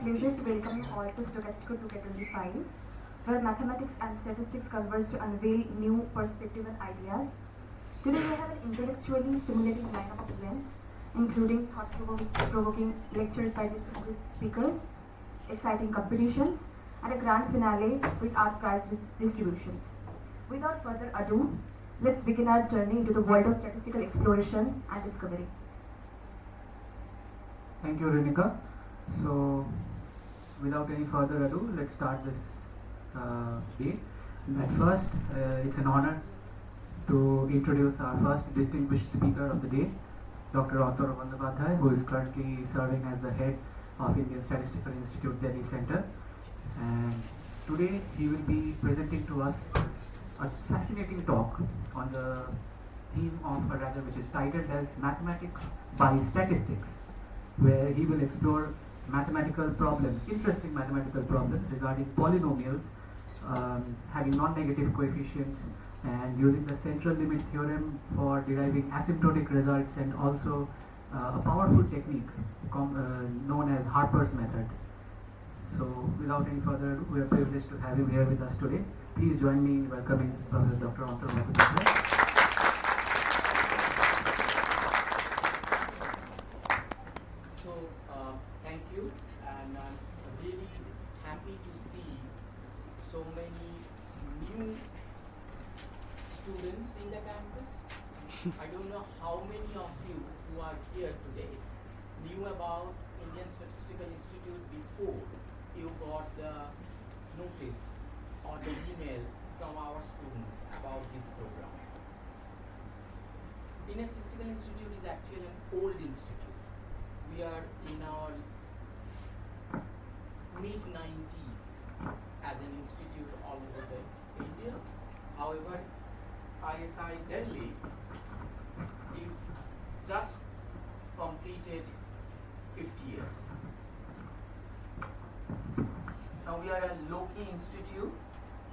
pleasure to welcome you all to Stochastico 2025, where mathematics and statistics converge to unveil new perspective and ideas. Today we have an intellectually stimulating lineup of events, including thought-provoking lectures by distinguished speakers, exciting competitions, and a grand finale with our prize distributions. Without further ado, let's begin our journey into the world of statistical exploration and discovery. Thank you, Renika. So, without any further ado, let's start this day. At first, it's an honor to introduce our first distinguished speaker of the day, Dr. Antar Bandyopadhyay, who is currently serving as the head of Indian Statistical Institute Delhi Center. And today he will be presenting to us a fascinating talk on the theme of a rather which is titled as Mathematics by Statistics, where he will explore mathematical problems, interesting mathematical problems regarding polynomials having non-negative coefficients and using the central limit theorem for deriving asymptotic results, and also a powerful technique known as Harper's method. So without any further ado, we are privileged to have him here with us today. Please join me in welcoming Professor Dr. Antar Bandyopadhyay. Thank you, and I'm really happy to see so many new students in the campus. I don't know how many of you who are here today knew about Indian Statistical Institute before you got the notice or the email from our students about this program. Indian Statistical Institute is actually an old institute. We are in our mid-90s as an institute all over India. However, ISI Delhi is just completed 50 years. Now we are a low-key institute.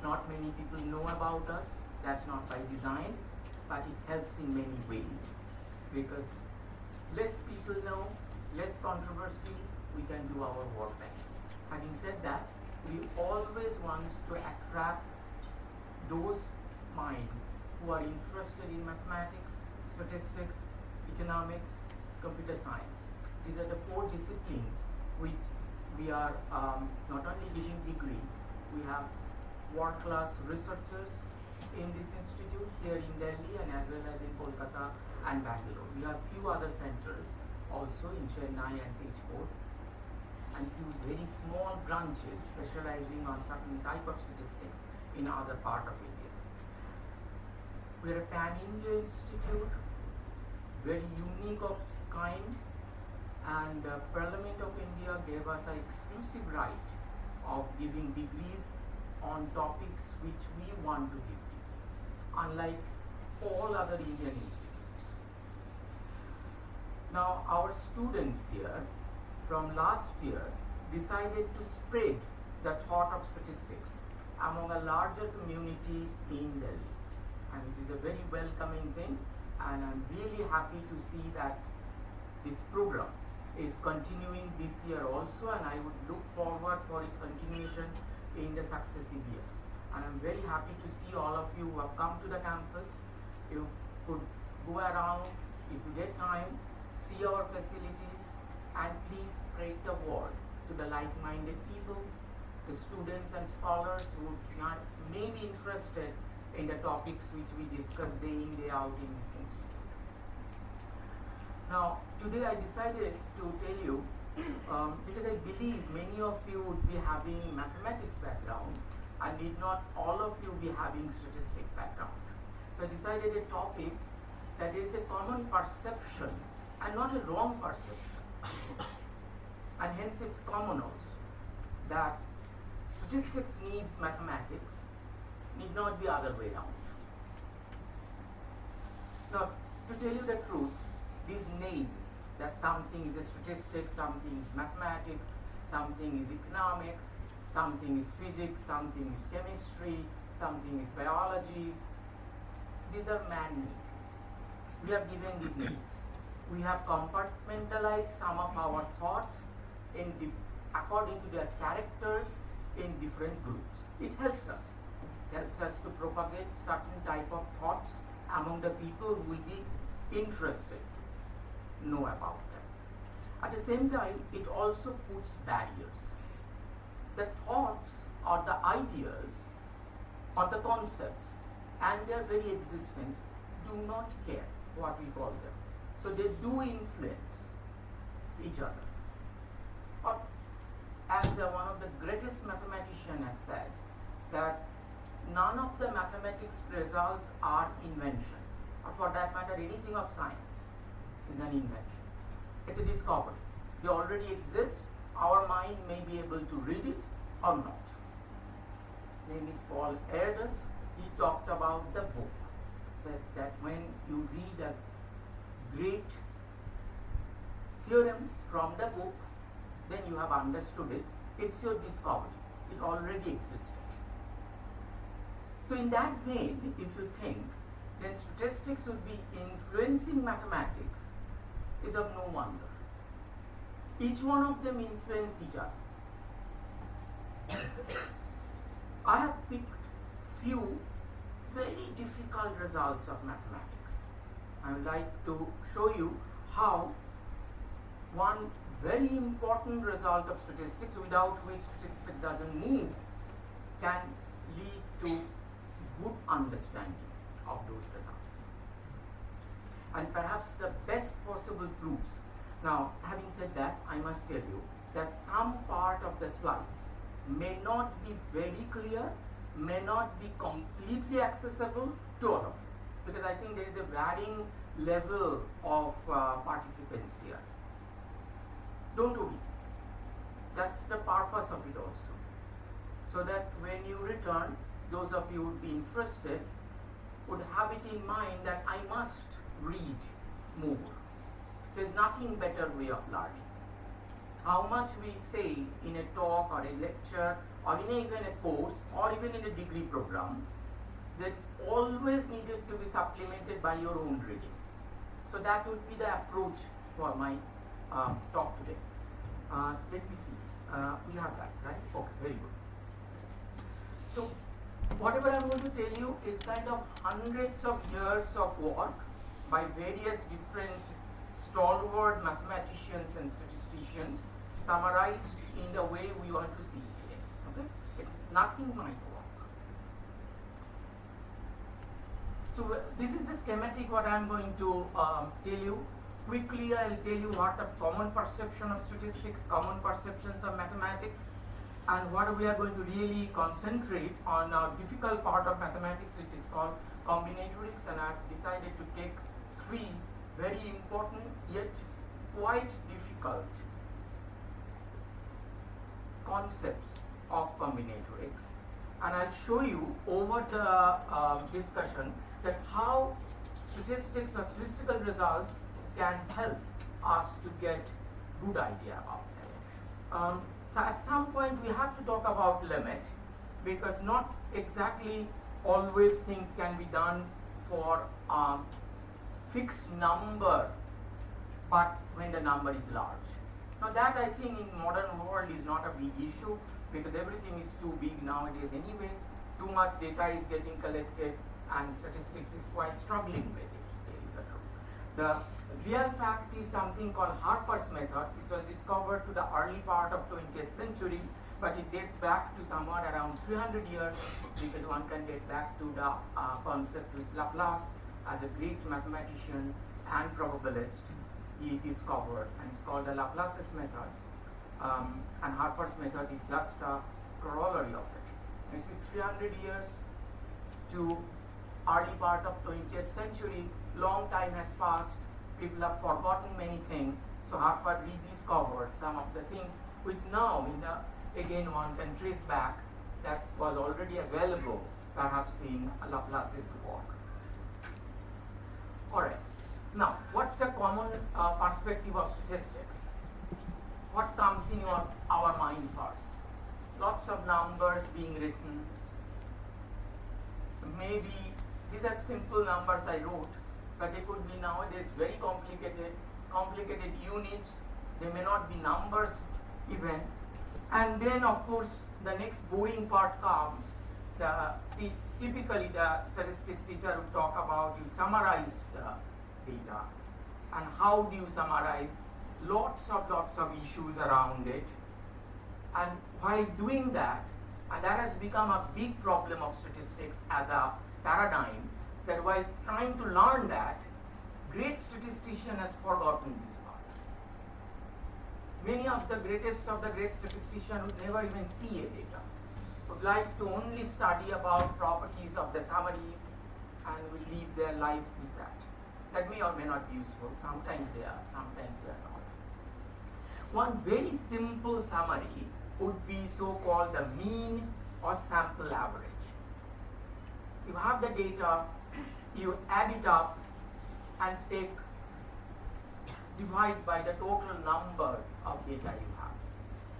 Not many people know about us. That's not by design, but it helps in many ways, because less people know, less controversy, we can do our work better. Having said that, we always want to attract those minds who are interested in mathematics, statistics, economics, computer science. These are the 4 disciplines which we are not only giving degree, we have world-class researchers in this institute here in Delhi and as well as in Kolkata and Bangalore. We have few other centers also in Chennai and Tezpur, and few very small branches specializing on certain type of statistics in other part of India. We are a pan-India institute, very unique of kind, and Parliament of India gave us an exclusive right of giving degrees on topics which we want to give degrees, unlike all other Indian institutes. Now our students here from last year decided to spread the thought of statistics among a larger community in Delhi, and which is a very welcoming thing, and I'm really happy to see that this program is continuing this year also, and I would look forward for its continuation in the successive years. And I'm very happy to see all of you who have come to the campus. You could go around, if you get time, see our facilities, and please spread the word to the like-minded people, the students and scholars who may be interested in the topics which we discuss day in, day out in this institute. Now, today I decided to tell you, because I believe many of you would be having mathematics background and need not all of you be having statistics background. So I decided a topic that is a common perception and not a wrong perception, and hence it's common also, that statistics needs mathematics, need not be other way around. Now, to tell you the truth, these names, that something is a statistics, something is mathematics, something is economics, something is physics, something is chemistry, something is biology, these are man-made. We have given these names. We have compartmentalized some of our thoughts in according to their characters in different groups. It helps us. It helps us to propagate certain type of thoughts among the people who will be interested to know about them. At the same time, it also puts barriers. The thoughts or the ideas or the concepts and their very existence do not care what we call them. So they do influence each other. Or as one of the greatest mathematicians has said, that none of the mathematics results are invention, or for that matter anything of science is an invention. It's a discovery. They already exist. Our mind may be able to read it or not. His name is Paul Erdős. He talked about the book. Said that when you read a great theorem from the book, then you have understood it. It's your discovery. It already existed. So in that vein, if you think, then statistics would be influencing mathematics is of no wonder. Each one of them influence each other. I have picked few very difficult results of mathematics. I would like to show you how one very important result of statistics, without which statistics doesn't move, can lead to good understanding of those results. And perhaps the best possible proofs. Now, having said that, I must tell you that some part of the slides may not be very clear, may not be completely accessible to all of you, because I think there is a varying level of participants here. Don't worry. That's the purpose of it also. So that when you return, those of you who would be interested would have it in mind that I must read more. There's nothing better way of learning. How much we say in a talk or a lecture or in even a course or even in a degree program, that's always needed to be supplemented by your own reading. So that would be the approach for my talk today. Let me see. We have that, right? Okay, very good. So whatever I'm going to tell you is kind of hundreds of years of work by various different stalwart mathematicians and statisticians, summarized in the way we want to see it today. Okay? It's nothing my work. So this is the schematic what I'm going to tell you. Quickly I'll tell you what the common perception of statistics, common perceptions of mathematics, and what we are going to really concentrate on a difficult part of mathematics, which is called combinatorics, and I've decided to take three very important yet quite difficult concepts of combinatorics, and I'll show you over the discussion that how statistics or statistical results can help us to get good idea about them. So at some point we have to talk about limit, because not exactly always things can be done for fixed number, but when the number is large. Now that I think in modern world is not a big issue, because everything is too big nowadays anyway. Too much data is getting collected and statistics is quite struggling with it, to tell you the truth. The real fact is something called Harper's method. This was discovered to the early part of 20th century, but it dates back to somewhere around 300 years, because one can date back to the concept with Laplace as a great mathematician and probabilist. He discovered, and it's called the Laplace's method, and Harper's method is just a corollary of it. And you see, 300 years to early part of 20th century, long time has passed, people have forgotten many things, so Harper rediscovered some of the things which now, again one can trace back, that was already available perhaps in Laplace's work. Alright, now what's the common perspective of statistics? What comes in our mind first? Lots of numbers being written. Maybe these are simple numbers I wrote, but they could be nowadays very complicated units. They may not be numbers even. And then of course the next boring part comes. Typically the statistics teacher would talk about you summarize the data, and how do you summarize, lots of issues around it. And while doing that, and that has become a big problem of statistics as a paradigm, that while trying to learn that, great statistician has forgotten this part. Many of the great statisticians would never even see a data, would like to only study about properties of the summaries and will live their life with that. That may or may not be useful. Sometimes they are, sometimes they are not. One very simple summary would be so-called the mean or sample average. You have the data, you add it up and divide by the total number of data you have.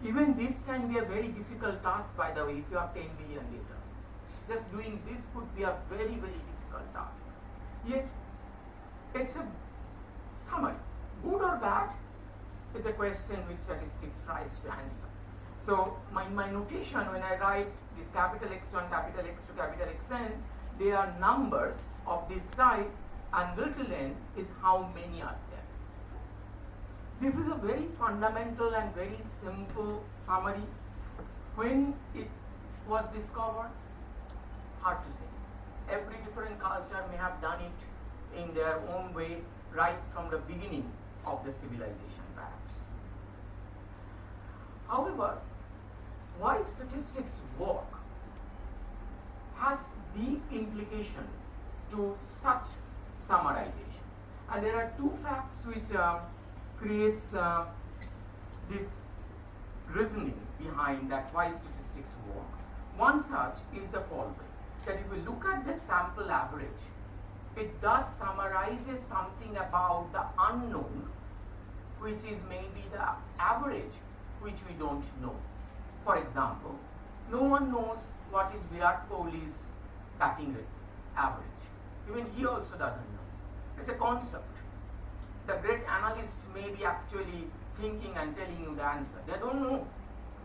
Even this can be a very difficult task, by the way, if you have 10 million data. Just doing this could be a very, very difficult task. Yet, it's a summary. Good or bad is a question which statistics tries to answer. So, my notation when I write this capital X1, capital X2, capital Xn, they are numbers of this type, and little n is how many are there. This is a very fundamental and very simple summary. When it was discovered, hard to say. Every different culture may have done it in their own way right from the beginning of the civilization, perhaps. However, why statistics work has deep implication to such summarization. And there are two facts which creates this reasoning behind that why statistics work. One such is the following, that if we look at the sample average, it does summarizes something about the unknown, which is maybe the average, which we don't know. For example, no one knows what is Virat Kohli's batting rate average. Even he also doesn't know. It's a concept. The great analyst may be actually thinking and telling you the answer. They don't know.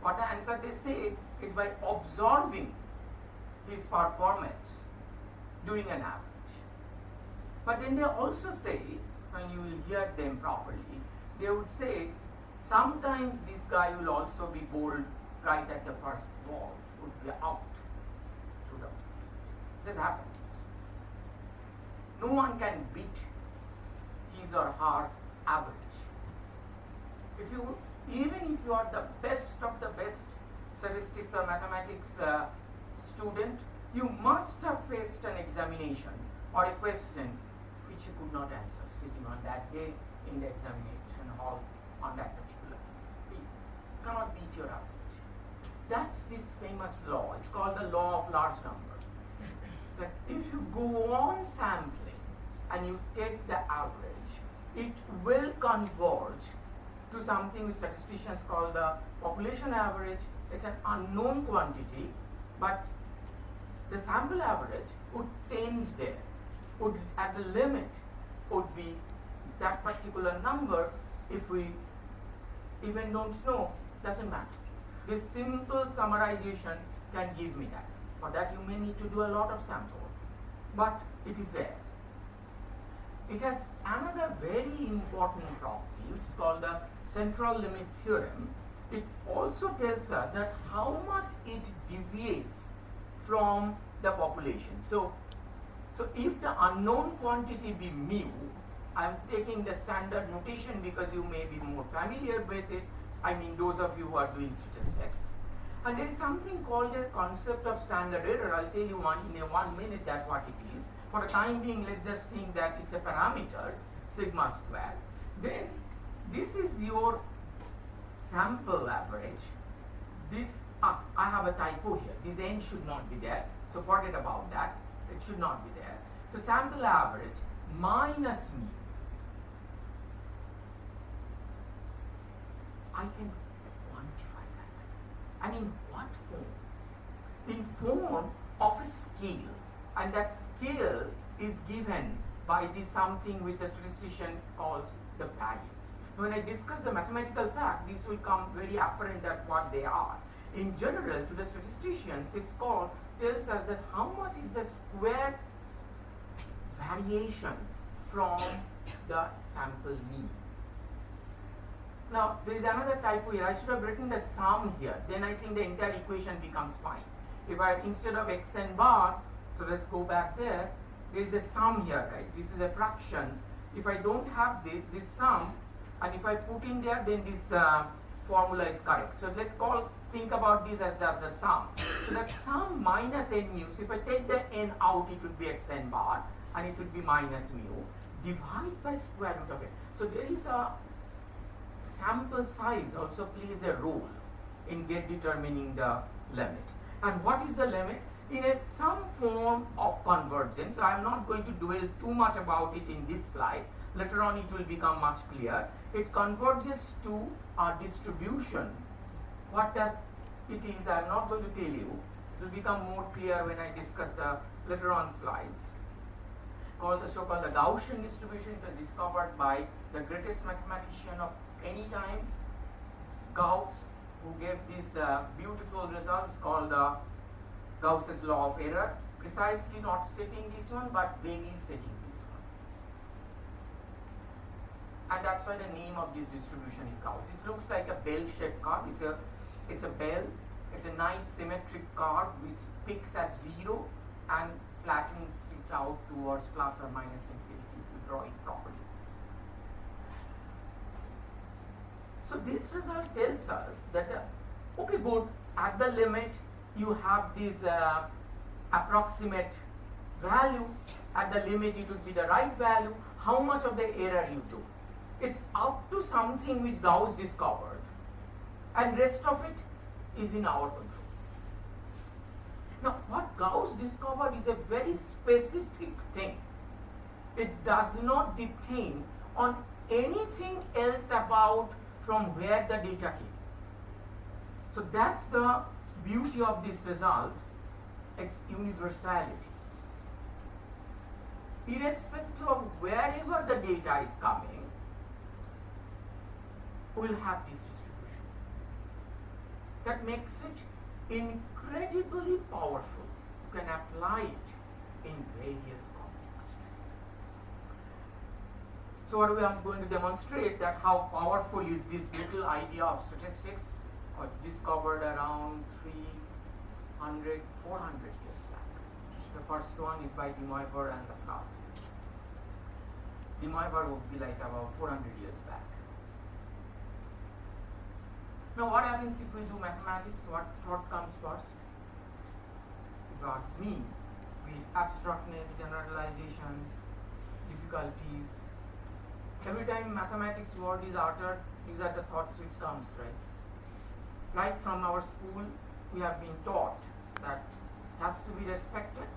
What the answer they say is by observing his performance, doing an average. But then they also say, and you will hear them properly, they would say, sometimes this guy will also be bowled right at the first ball, would be out to the field. This happens. No one can beat his or her average. Even if you are the best of the best statistics or mathematics student, you must have faced an examination or a question which you could not answer sitting on that day in the examination hall on that particular day. You cannot beat your average. That's this famous law. It's called the law of large number. That if you go on sampling and you take the average, it will converge to something which statisticians call the population average. It's an unknown quantity, but the sample average would tend there, would at the limit would be that particular number. If we even don't know, doesn't matter. This simple summarization can give me that. For that you may need to do a lot of sample, but it is there. It has another very important property, which is called the central limit theorem. It also tells us that how much it deviates from the population. So if the unknown quantity be mu, I am taking the standard notation because you may be more familiar with it. I mean, those of you who are doing statistics. And there is something called a concept of standard error. I'll tell you in 1 minute that what it is. For the time being, let's just think that it's a parameter, sigma square. Then this is your sample average. This, I have a typo here. This n should not be there. So forget about that. It should not be there. So sample average minus mu. I can quantify that. And in what form? In form of a scale. And that scale is given by this something which the statistician calls the variance. When I discuss the mathematical fact, this will come very apparent that what they are. In general, to the statisticians, tells us that how much is the square variation from the sample mean. Now, there is another typo here. I should have written the sum here. Then I think the entire equation becomes fine. If I, instead of xn bar, so let's go back there, there is a sum here, right? This is a fraction. If I don't have this sum, and if I put in there, then this formula is correct. So let's think about this as just the sum. So that sum minus n mu, so if I take the n out, it would be xn bar, and it would be minus mu, divide by square root of it. So there is a sample size also plays a role in determining the limit. And what is the limit? In some form of convergence, I am not going to dwell too much about it in this slide. Later on it will become much clear. It converges to a distribution. What that it is, I am not going to tell you. It will become more clear when I discuss the later on slides. Called the so-called the Gaussian distribution. It was discovered by the greatest mathematician of any time, Gauss, who gave this beautiful result called Gauss's law of error, precisely not stating this one but vaguely stating this one. And that's why the name of this distribution is Gauss. It looks like a bell-shaped curve. It's a bell. It's a nice symmetric curve which peaks at 0 and flattens it out towards plus or minus infinity if you draw it properly. So this result tells us that, okay, good, at the limit you have this approximate value, at the limit it would be the right value, how much of the error you do. It's up to something which Gauss discovered, and rest of it is in our control. Now what Gauss discovered is a very specific thing. It does not depend on anything else about from where the data came. So that's the beauty of this result, its universality. Irrespective of wherever the data is coming, we will have this distribution. That makes it incredibly powerful. You can apply it in various contexts. So what I'm going to demonstrate that how powerful is this little idea of statistics. Was discovered around 300, 400 years back. The first one is by De Moivre and Laplace. De Moivre would be like about 400 years back. Now what happens if we do mathematics? What comes first? If you ask me, with abstractness, generalizations, difficulties, every time mathematics word is uttered, these are the thoughts which comes, right? Right from our school, we have been taught that it has to be respected.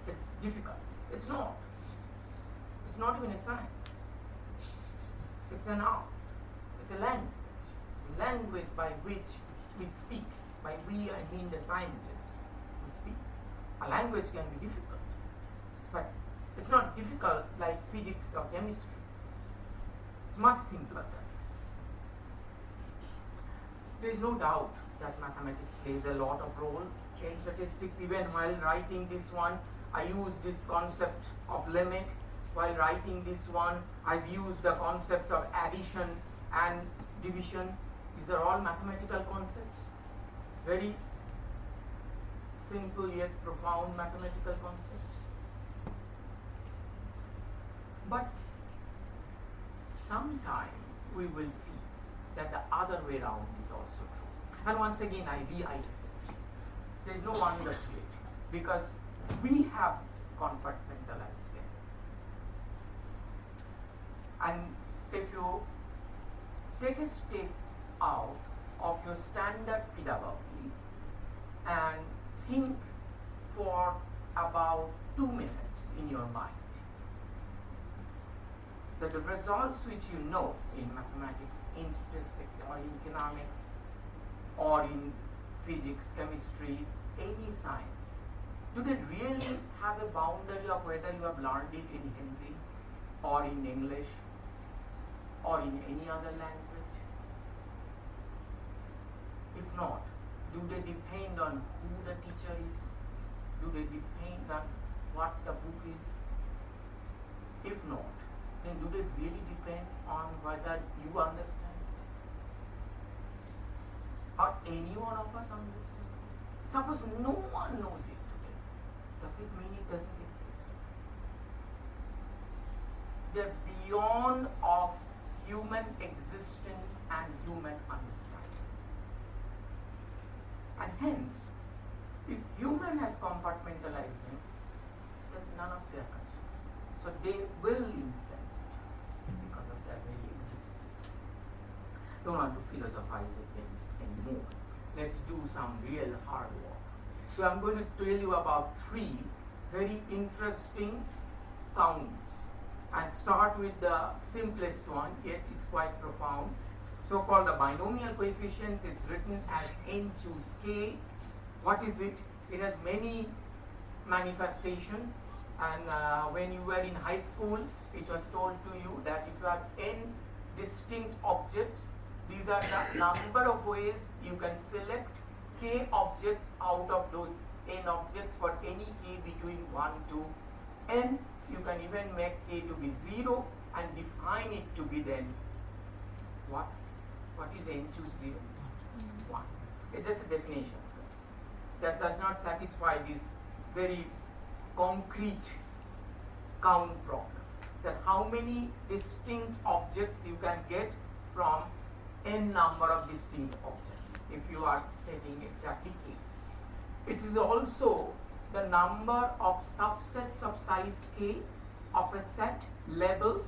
It's difficult. It's not. It's not even a science. It's an art. It's a language. A language by which we speak. By we, I mean the scientists who speak. A language can be difficult, but it's not difficult like physics or chemistry. It's much simpler than that. There is no doubt that mathematics plays a lot of role in statistics. Even while writing this one, I used this concept of limit. While writing this one, I've used the concept of addition and division. These are all mathematical concepts. Very simple yet profound mathematical concepts. But sometime we will see that the other way around is also true. And once again, I reiterate, there is no wonder to it, because we have compartmentalized it. And if you take a step out of your standard pedagogy and think for about 2 minutes in your mind, that the results which you know in mathematics, in statistics, or in economics, or in physics, chemistry, any science, do they really have a boundary of whether you have learned it in Hindi or in English or in any other language? If not, do they depend on who the teacher is? Do they depend on what the book is? If not, then do they really depend on whether you understand? Or any one of us understand? Suppose no one knows it today. Does it mean it doesn't exist? They're beyond of human existence and human understanding. And hence, if human has compartmentalized them, there's none of their concern. So they will influence it because of their very existence. Don't want to philosophize it anymore. Let's do some real hard work. So I'm going to tell you about 3 very interesting counts and start with the simplest one, yet it's quite profound. So-called the binomial coefficients. It's written as n choose k. What is it? It has many manifestations, and when you were in high school, it was told to you that if you have n distinct objects, these are the number of ways you can select k objects out of those n objects for any k between 1 to n. You can even make k to be 0 and define it to be then what? What is n choose 0? 1. It's just a definition. That does not satisfy this very concrete count problem. That how many distinct objects you can get from n number of distinct objects if you are taking exactly k. It is also the number of subsets of size k of a set labeled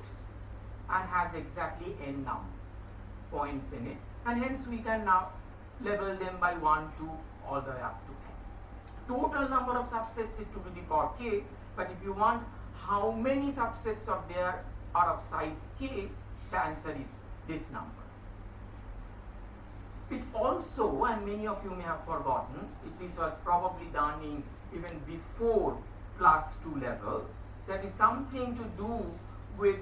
and has exactly n number points in it, and hence we can now label them by 1, 2 all the way up to n. Total number of subsets is 2 to the power k, but if you want how many subsets of there are of size k, the answer is this number. It also, and many of you may have forgotten, this was probably done in even before plus 2 level, that is something to do with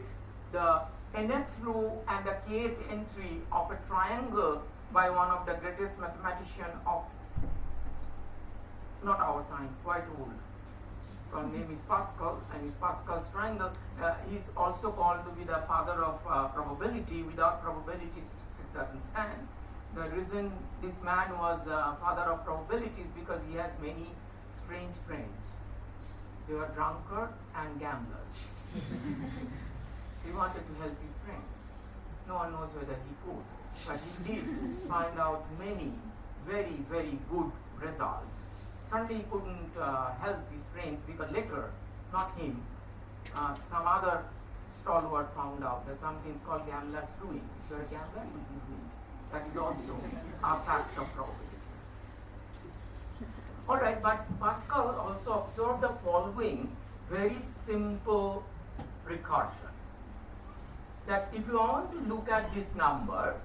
the nth row and the kth entry of a triangle by one of the greatest mathematician of not our time, quite old. Her name is Pascal, and his Pascal's triangle. He is also called to be the father of probability. Without probability, statistics doesn't stand. The reason this man was father of probability is because he has many strange friends. They were drunkards and gamblers. He wanted to help his friends. No one knows whether he could, but he did find out many very, very good results. Suddenly he couldn't help his friends because later, not him, some other stalwart found out that something is called gambler's ruin. If you're a gambler, you will be ruined. That is also a fact of probability. Alright, but Pascal also observed the following very simple recursion. That if you want to look at this number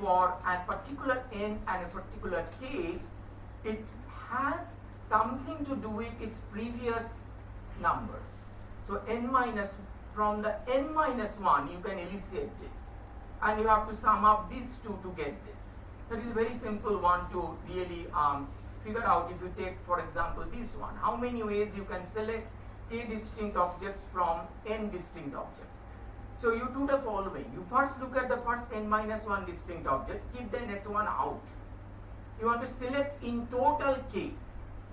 for a particular n and a particular k, it has something to do with its previous numbers. So from the n minus 1 you can elicit this, and you have to sum up these two to get this. That is a very simple one to really figure out. If you take, for example, this one, how many ways you can select k distinct objects from n distinct objects. So you do the following. You first look at the first n minus 1 distinct object, keep the nth one out. You want to select in total k.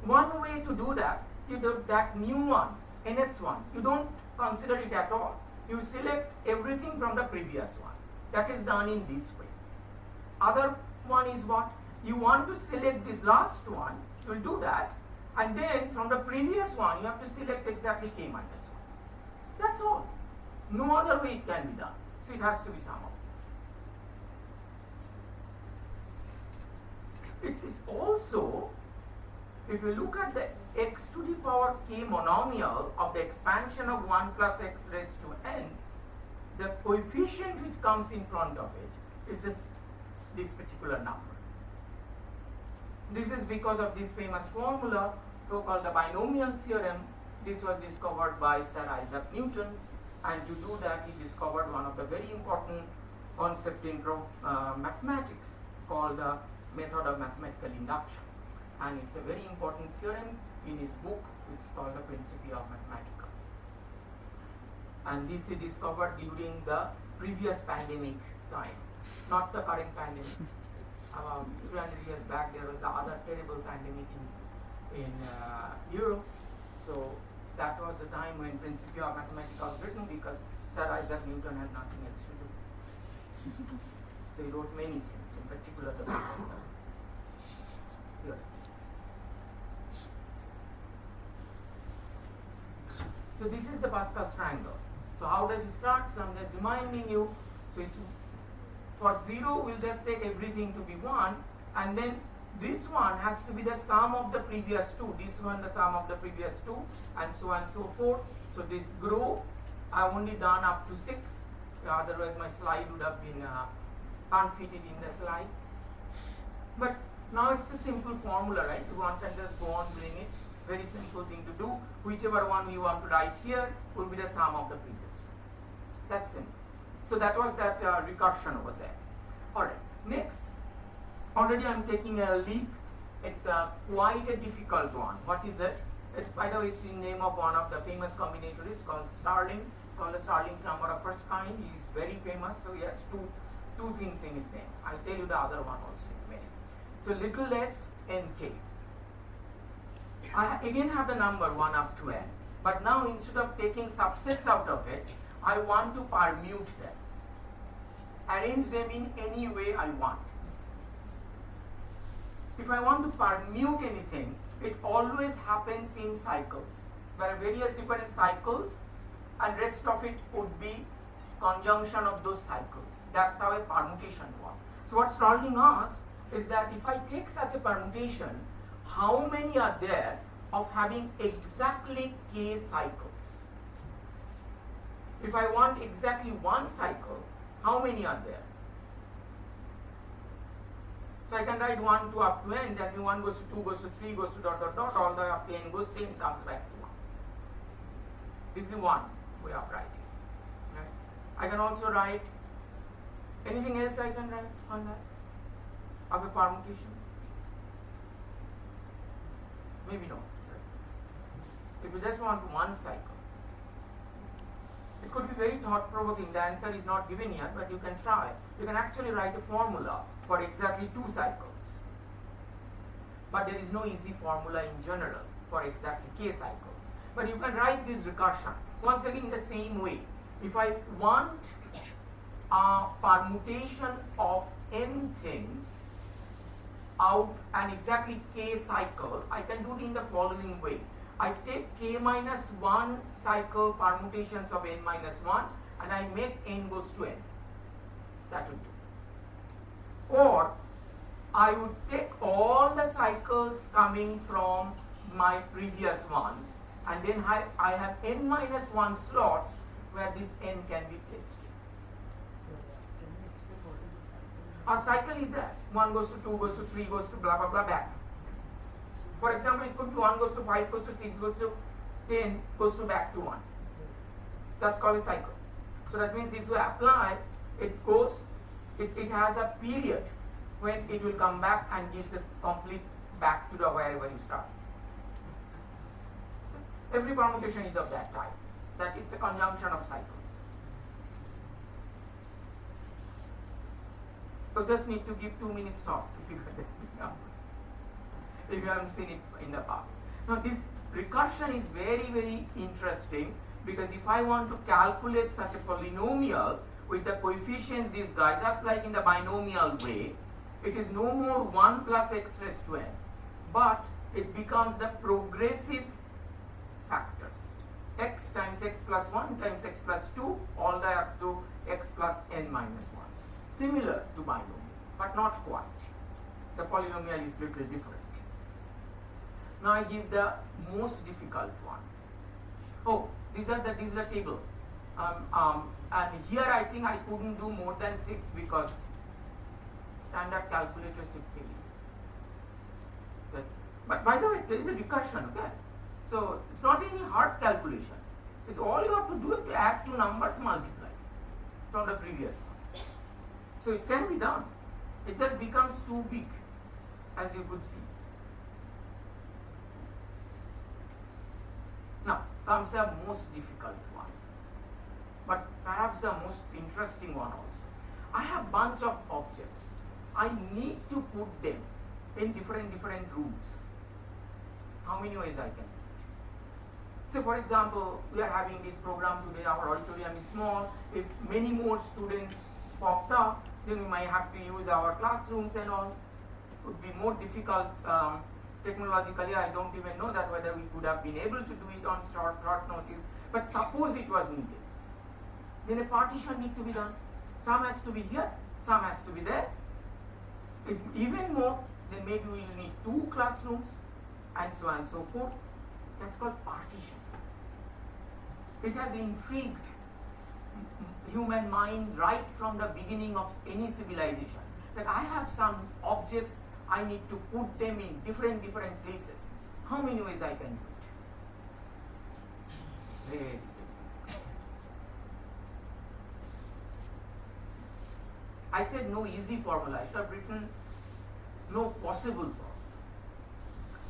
One way to do that, you do that new one, nth one, you don't consider it at all. You select everything from the previous one. That is done in this way. Other one is what? You want to select this last one, you will do that, and then from the previous one you have to select exactly k minus 1. That's all. No other way it can be done. So it has to be sum of this. It is also, if you look at the x to the power k monomial of the expansion of 1 plus x raised to n, the coefficient which comes in front of it is this particular number. This is because of this famous formula, so-called the binomial theorem. This was discovered by Sir Isaac Newton, and to do that he discovered one of the very important concept in mathematics called the method of mathematical induction, and it's a very important theorem in his book which is called the Principia of Mathematica. And this he discovered during the previous pandemic time, not the current pandemic. About 300 years back there was the other terrible pandemic in Europe. So that was the time when Principia of Mathematica was written, because Sir Isaac Newton had nothing else to do. So he wrote many things, in particular the theorems. So this is the Pascal's triangle. So how does it start? So I'm just reminding you. So it's for 0 we'll just take everything to be 1, and then this one has to be the sum of the previous 2, this one the sum of the previous 2, and so on and so forth. So this grow, I've only done up to 6, otherwise my slide would have been can't fit it in the slide. But now it's a simple formula, right? One can just go on bring it. Very simple thing to do. Whichever one you want to write here will be the sum of the previous one. That's simple. So that was that recursion over there. Alright, next. Already I'm taking a leap. It's quite a difficult one. What is it? It's, by the way, it's the name of one of the famous combinatorists called Starling. Called the Starling's number of first kind. He is very famous, so he has two things in his name. I'll tell you the other one also in a minute. So little less nk. I again have the number 1 up to n, but now instead of taking subsets out of it, I want to permute them, arrange them in any way I want. If I want to permute anything, it always happens in cycles. There are various different cycles, and rest of it would be conjunction of those cycles. That's how a permutation works. So what Starling asks is that if I take such a permutation, how many are there of having exactly k cycles? If I want exactly 1 cycle, how many are there? So I can write 1, 2 up to n, that means 1 goes to 2, goes to 3, goes to dot dot dot, all the way up to n goes to n, comes back to 1. This is one way of writing. Right? I can also write anything else I can write on that of a permutation. Maybe not. If you just want 1 cycle, it could be very thought-provoking. The answer is not given here, but you can try. You can actually write a formula for exactly 2 cycles. But there is no easy formula in general for exactly k cycles. But you can write this recursion. Once again, in the same way. If I want a permutation of n things out an exactly k cycle, I can do it in the following way. I take k minus 1 cycle permutations of n minus 1 and I make n goes to n. That would do. Or I would take all the cycles coming from my previous ones, and then I have n minus 1 slots where this n can be placed. So, can you explain what is the cycle? A cycle is that 1 goes to 2, goes to 3, goes to blah blah blah back. For example, it could be 1 goes to 5, goes to 6, goes to 10, goes to back to 1. That's called a cycle. So that means if you apply, it goes, it has a period when it will come back and gives a complete back to the wherever you start. Every permutation is of that type, that it's a conjunction of cycles. So just need to give 2 minutes thought if you get that. If you haven't seen it in the past. Now this recursion is very, very interesting, because if I want to calculate such a polynomial with the coefficients these guys, just like in the binomial way, it is no more 1 plus x raised to n, but it becomes the progressive factors. X times x plus 1 times x plus 2 all the way up to x plus n minus 1. Similar to binomial, but not quite. The polynomial is little different. Now I give the most difficult one. Oh, this is the table. And here I think I couldn't do more than 6 because standard calculators would fail you. Okay. But by the way, there is a recursion, okay? So it's not any hard calculation. It's all you have to do is to add 2 numbers, multiply from the previous one. So it can be done. It just becomes too big, as you could see. Now comes the most difficult one, but perhaps the most interesting one also. I have bunch of objects. I need to put them in different rooms. How many ways I can do it? So for example, we are having this program today, our auditorium is small. If many more students popped up, then we might have to use our classrooms and all. It would be more difficult technologically. I don't even know that whether we could have been able to do it on short notice. But suppose it was needed. Then a partition need to be done. Some has to be here, some has to be there. If even more, then maybe we will need 2 classrooms and so on and so forth. That's called partition. It has intrigued human mind right from the beginning of any civilization. That I have some objects, I need to put them in different places. How many ways I can do it? Very I said no easy formula. I should have written no possible formula.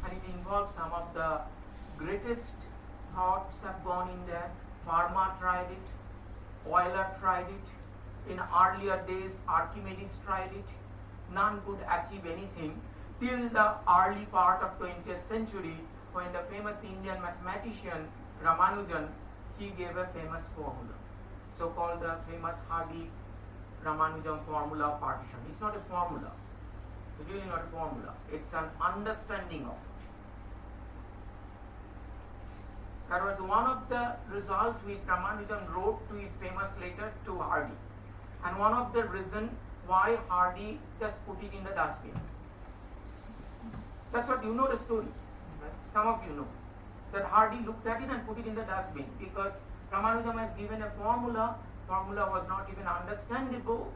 And it involves some of the greatest thoughts have gone in there. Fermat tried it, Euler tried it. In earlier days, Archimedes tried it. None could achieve anything till the early part of 20th century, when the famous Indian mathematician Ramanujan, he gave a famous formula, so called the famous Hardy-Ramanujan formula partition. It's not a formula. It's really not a formula. It's an understanding of it. That was one of the results which Ramanujan wrote to his famous letter to Hardy. And one of the reasons why Hardy just put it in the dustbin. That's what you know the story. Right? Some of you know. That Hardy looked at it and put it in the dustbin because Ramanujan has given a formula. Formula was not even understandable.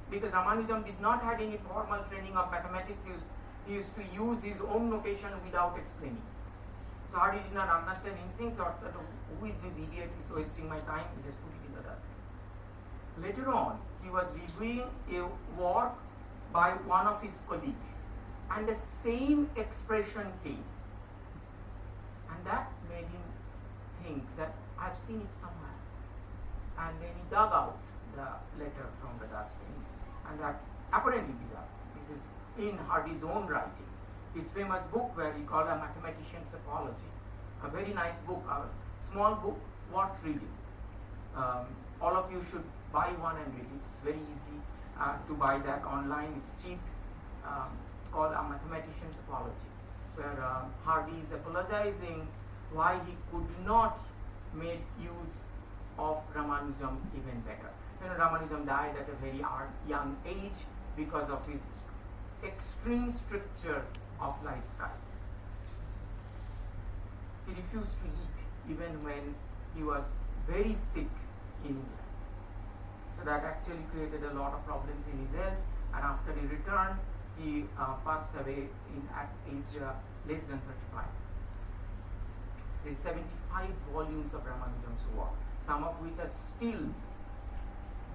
Because Ramanujan did not have any formal training of mathematics. He used to use his own notation without explaining. So Hardy did not understand anything, thought that who is this idiot, he's wasting my time, he just put it in the dustbin. Later on, he was reviewing a work by one of his colleagues, and the same expression came. And that made him think that I've seen it somewhere. And then he dug out the letter from the dustbin, and that apparently this is in Hardy's own writing. His famous book where he called A Mathematician's Apology. A very nice book, a small book, worth reading. All of you should buy one and read it. It's very easy to buy that online. It's cheap. Called A Mathematician's Apology, where Hardy is apologizing why he could not make use of Ramanujan even better. You know, Ramanujan died at a very young age because of his extreme stricture of lifestyle. He refused to eat even when he was very sick in India. So that actually created a lot of problems in his health, and after he returned, he passed away at age less than 35. There is 75 volumes of Ramanujan's work, some of which are still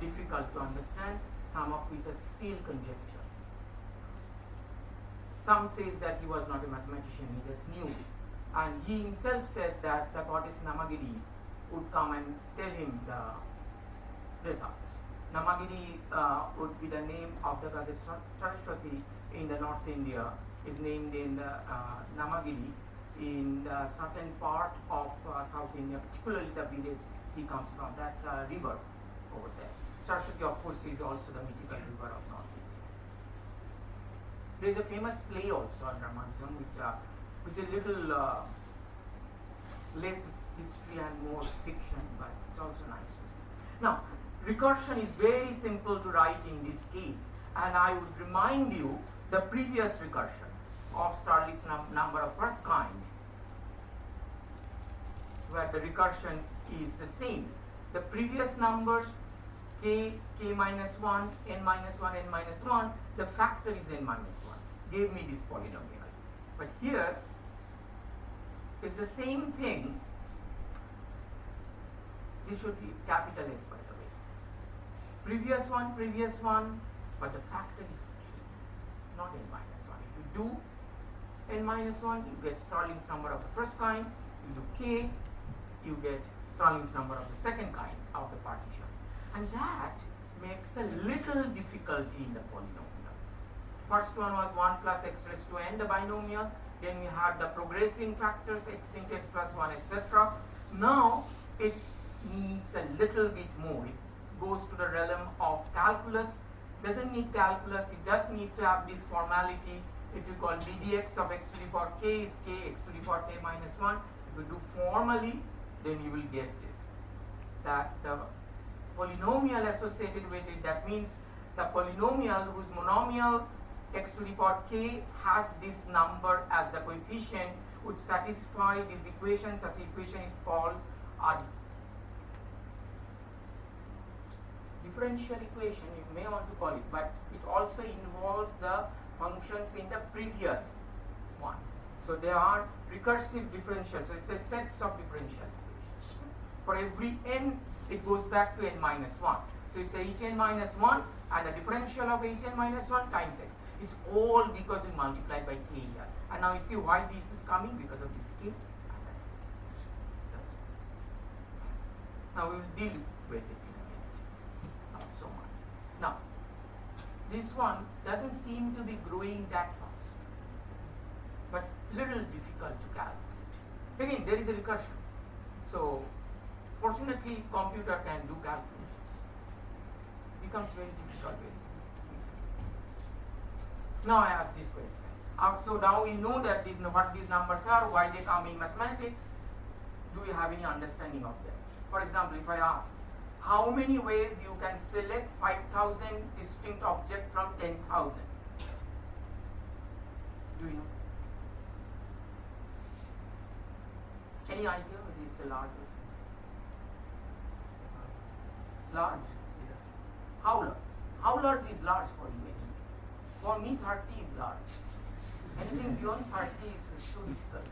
difficult to understand, some of which are still conjecture. Some says that he was not a mathematician, he just knew. And he himself said that the goddess Namagiri would come and tell him the results. Namagiri would be the name of the goddess Saraswati in the North India, is named in the Namagiri in the certain part of South India, particularly the village he comes from. That's a river over there. Saraswati, of course, is also the mythical river of North India. There is a famous play also on Ramanujan, which is a little less history and more fiction, but it's also nice to see. Now, recursion is very simple to write in this case, and I would remind you the previous recursion of Stirling's number of first kind, where the recursion is the same. The previous numbers k minus 1, n minus 1, n minus 1, the factor is n minus 1, gave me this polynomial. But here is the same thing. This should be capital S, by the way. previous one, but the factor is k, not n minus 1. If you do n minus 1, you get Stirling's number of the first kind. You do k, you get Stirling's number of the second kind of the partition. And that makes a little difficulty in the polynomial. First one was 1 plus x raised to n, the binomial. Then we had the progressing factors, x into x plus 1, etc. Now it needs a little bit more. It goes to the realm of calculus. Doesn't need calculus, it does need to have this formality. If you call ddx of x to the power k is k x to the power k minus 1, if you do formally, then you will get this. That the polynomial associated with it, that means the polynomial whose monomial x to the power k has this number as the coefficient would satisfy this equation. Such equation is called a differential equation, you may want to call it, but it also involves the functions in the previous one. So they are recursive differentials, so it's a sets of differential equations. For every n, it goes back to n minus 1. So it's a hn minus 1 and the differential of hn minus 1 times x. It's all because we multiplied by k here. And now you see why this is coming, because of this k. That's all. Now we will deal with it in a minute. Not so much. Now, this one doesn't seem to be growing that fast, but little difficult to calculate. Again, there is a recursion. So, fortunately, computer can do calculations. It becomes very difficult. Now I ask these questions. So now we know that what these numbers are, why they come in mathematics. Do you have any understanding of them? For example, if I ask, how many ways you can select 5,000 distinct objects from 10,000? Do you know? Any idea whether it's a large or small? Large? Yes. How large? How large is large for you? For me, 30 is large. Anything beyond 30 is too difficult.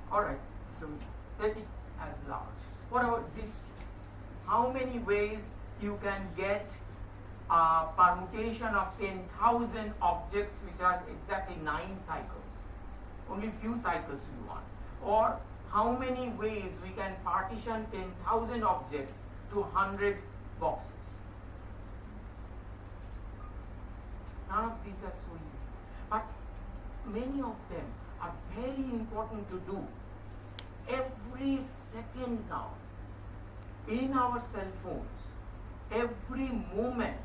Alright, so take it as large. What about this? How many ways you can get a permutation of 10,000 objects, which are exactly 9 cycles? Only few cycles you want. Or how many ways we can partition 10,000 objects to 100 boxes? None of these are so easy, but many of them are very important to do every second now. In our cell phones, every moment,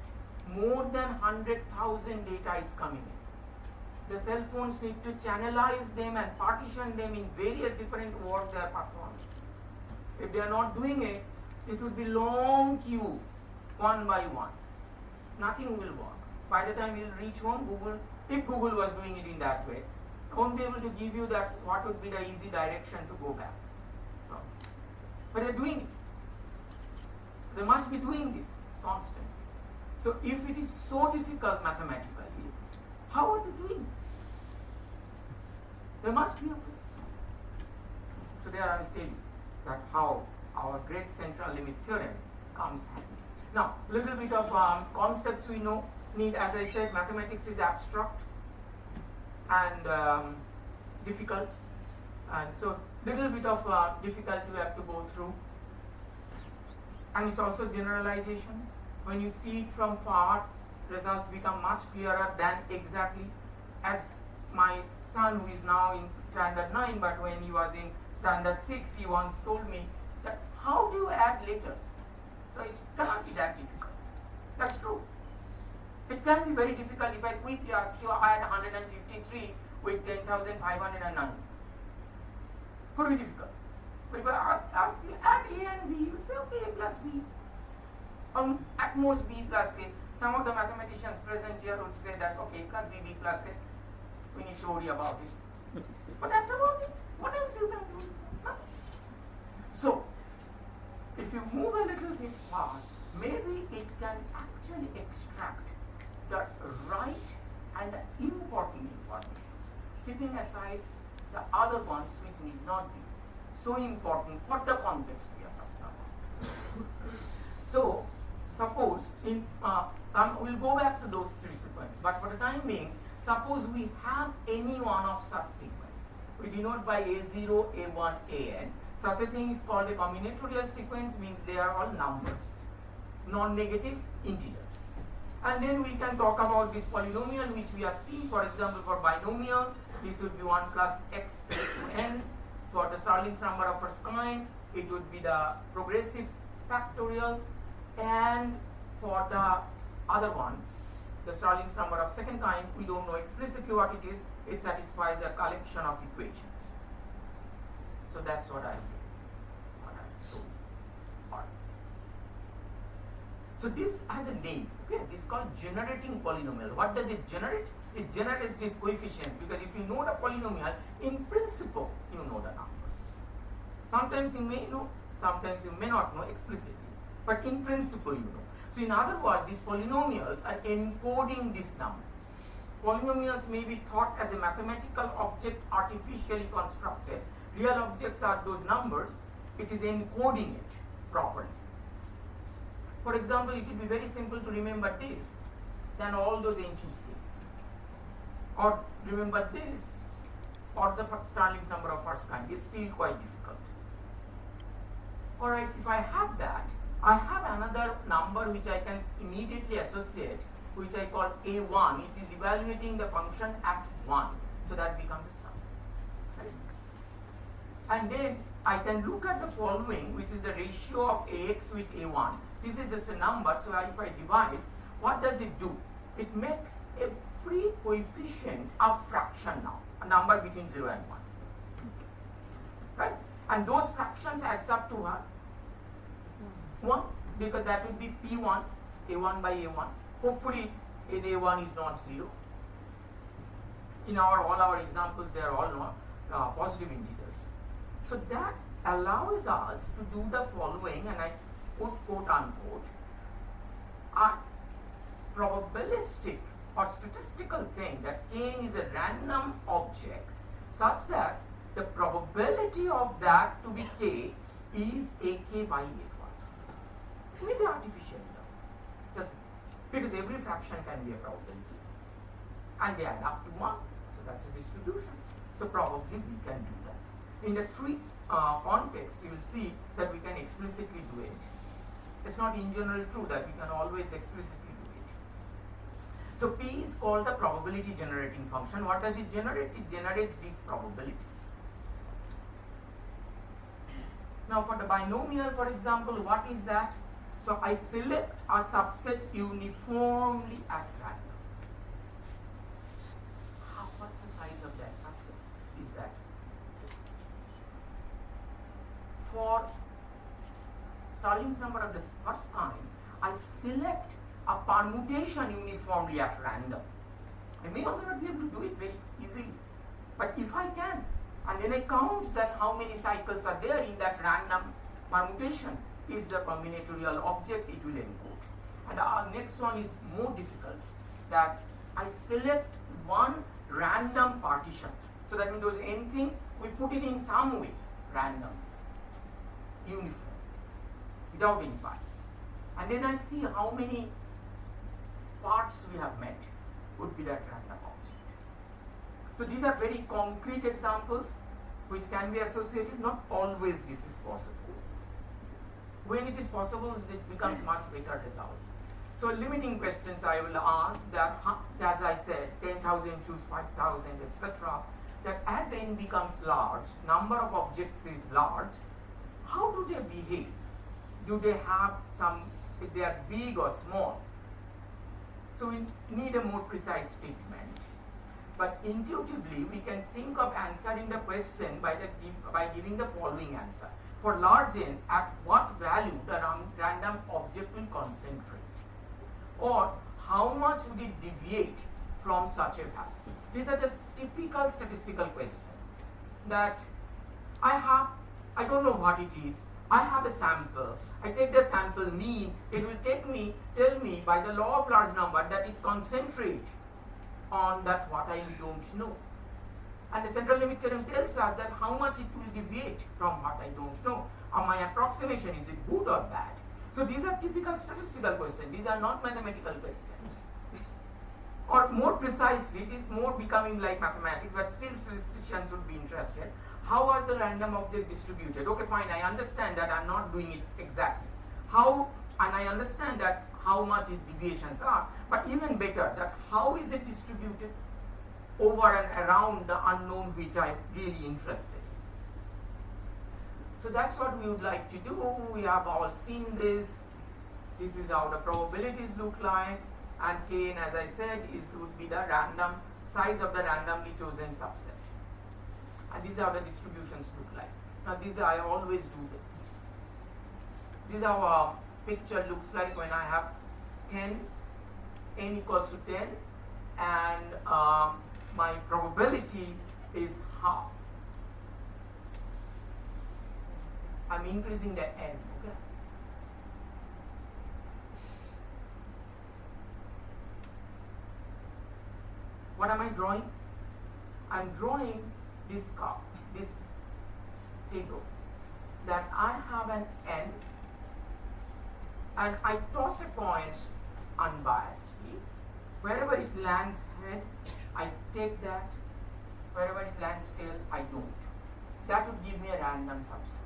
more than 100,000 data is coming in. The cell phones need to channelize them and partition them in various different works they are performing. If they are not doing it, it would be long queue, one by one. Nothing will work. By the time you will reach home, Google, if Google was doing it in that way, won't be able to give you that what would be the easy direction to go back. No. But they're doing it. They must be doing this constantly. So if it is so difficult mathematically, how are they doing it? There must be a way. So there I will tell you that how our great central limit theorem comes handy. Now, little bit of concepts we need. As I said, mathematics is abstract and difficult, and so little bit of difficulty we have to go through. And it's also generalization. When you see it from far, results become much clearer than exactly. As my son, who is now in standard 9, but when he was in standard 6, he once told me that how do you add letters? So it cannot be that difficult. That's true. It can be very difficult if I quickly ask you add 153 with 10,509. Could be difficult. But if I ask you add A and B, you would say okay, A plus B. Or at most B plus A. Some of the mathematicians present here would say that okay, A plus B, B plus A. We need to worry about it. But that's about it. What else you can do? Nothing. So, if you move a little bit far, maybe it can actually extract the right and the important information, keeping aside the other ones which need not be. so important for the context we are talking about. So, suppose we'll go back to those three sequences, but for the time being, suppose we have any one of such sequence. We denote by A0, A1, An. Such a thing is called a combinatorial sequence, means they are all numbers, non-negative integers. And then we can talk about this polynomial which we have seen. For example, for binomial, this would be 1 plus x raised to n. For the Stirling's number of first kind, it would be the progressive factorial. And for the other one, the Stirling's number of second kind, we don't know explicitly what it is. It satisfies a collection of equations. So that's what I told. All right. So this has a name. Okay, this is called generating polynomial. What does it generate? It generates this coefficient, because if you know the polynomial, in principle you know the numbers. Sometimes you may know, sometimes you may not know explicitly, but in principle you know. So in other words, these polynomials are encoding these numbers. Polynomials may be thought as a mathematical object artificially constructed. Real objects are those numbers. It is encoding it properly. For example, it will be very simple to remember this than all those ancient scales. Or remember this, or the Stirling's number of first kind is still quite difficult. Alright, if I have that, I have another number which I can immediately associate, which I call A1. It is evaluating the function at 1. So that becomes the sum. Right? And then I can look at the following, which is the ratio of AX with A1. This is just a number, so if I divide, what does it do? It makes every coefficient a fraction now, a number between 0 and 1. Right? And those fractions adds up to what? 1, because that would be P1, A1 by A1. Hopefully, A1 is not 0. In all our examples, they are all not positive integers. So that allows us to do the following, and I put quote unquote, a probabilistic or statistical thing that K is a random object such that the probability of that to be K is AK by A1. Maybe artificial, just because every fraction can be a probability and they add up to 1, so that's a distribution. So probably we can do that. In the three contexts, you will see that we can explicitly do it. It's not in general true that we can always explicitly do it. So P is called the probability generating function. What does it generate? It generates these probabilities. Now for the binomial, for example, what is that? So I select a subset uniformly at random. What's the size of that subset? Is that? For Stirling's number of the first kind, I select a permutation uniformly at random. I may or may not be able to do it very easily, but if I can, and then I count that how many cycles are there in that random permutation is the combinatorial object, it will encode. And our next one is more difficult, that I select one random partition. So that means those n things, we put it in some way, random, uniform, without any bias. And then I see how many parts we have met would be that random object. So these are very concrete examples which can be associated. Not always this is possible. When it is possible, it becomes much better results. So limiting questions I will ask that, as I said, 10,000 choose 5,000, etc. That as n becomes large, number of objects is large, how do they behave? Do they have some, if they are big or small? So we need a more precise statement. But intuitively, we can think of answering the question by giving the following answer. For large n, at what value the random object will concentrate? Or how much would it deviate from such a value? These are just typical statistical questions that I don't know what it is. I have a sample. I take the sample mean. It will tell me by the law of large number that it's concentrate on that what I don't know. And the central limit theorem tells us that how much it will deviate from what I don't know. Or my approximation, is it good or bad? So these are typical statistical questions. These are not mathematical questions. Or more precisely, it is more becoming like mathematics, but still statisticians would be interested. How are the random objects distributed? Okay, fine, I understand that I'm not doing it exactly. How, and I understand that how much its deviations are, but even better, that how is it distributed over and around the unknown which I'm really interested in. So that's what we would like to do. We have all seen this. This is how the probabilities look like. And Kn, as I said, would be the random size of the randomly chosen subset. And these are the distributions look like. Now these I always do this. This is how a picture looks like when I have 10, n equals to 10, and my probability is half. I'm increasing the n, okay? What am I drawing? I'm drawing this curve, this table, that I have an n and I toss a coin unbiasedly. Wherever it lands head, I take that. Wherever it lands tail, I don't. That would give me a random subset.